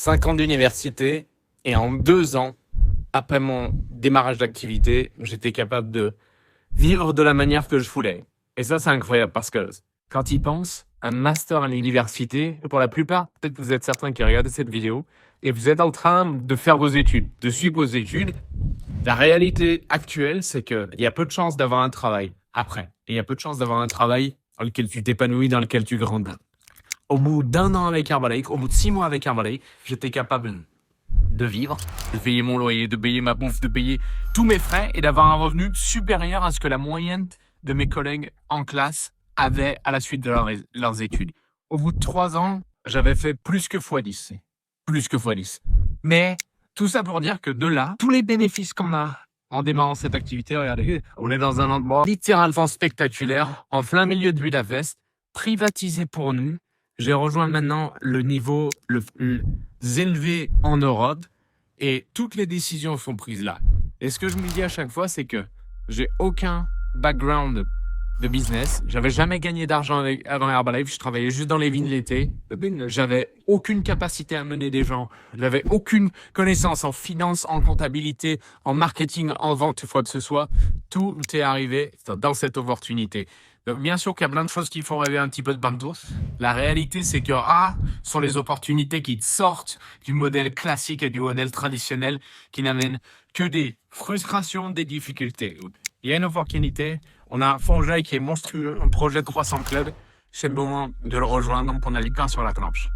5 ans d'université et en 2 ans, après mon démarrage d'activité, j'étais capable de vivre de la manière que je voulais. Et ça, c'est incroyable parce que quand ils pensent, un master à l'université, pour la plupart, peut-être que vous êtes certains qui regardent cette vidéo, et vous êtes en train de faire vos études, de suivre vos études. La réalité actuelle, c'est qu'il y a peu de chances d'avoir un travail après. Et il y a peu de chances d'avoir un travail dans lequel tu t'épanouis, dans lequel tu grandis. Au bout d'un an avec Herbalife, au bout de 6 mois avec Herbalife, j'étais capable de vivre, de payer mon loyer, de payer ma bouffe, de payer tous mes frais et d'avoir un revenu supérieur à ce que la moyenne de mes collègues en classe avaient à la suite de leurs études. Au bout de 3 ans, j'avais fait plus que x10. Plus que x10. Mais tout ça pour dire que de là, tous les bénéfices qu'on a en démarrant cette activité, regardez, on est dans un endroit littéralement spectaculaire, en plein milieu de Budapest, privatisé pour nous. J'ai rejoint maintenant le niveau le plus élevé en Europe et toutes les décisions sont prises là. Et ce que je me dis à chaque fois, c'est que j'ai aucun background de business. J'avais jamais gagné d'argent avant Herbalife. Je travaillais juste dans les vignes l'été. J'avais aucune capacité à mener des gens. J'avais aucune connaissance en finance, en comptabilité, en marketing, en vente, quoi que ce soit. Tout est arrivé dans cette opportunité. Donc, bien sûr qu'il y a plein de choses qui font rêver un petit peu de partout. La réalité, c'est que sont les opportunités qui sortent du modèle classique et du modèle traditionnel qui n'amènent que des frustrations, des difficultés. Il y a une opportunité. On a Fonjaille qui est monstrueux, un projet de 300 clubs. C'est le moment de le rejoindre. Donc, on a les pains sur la planche.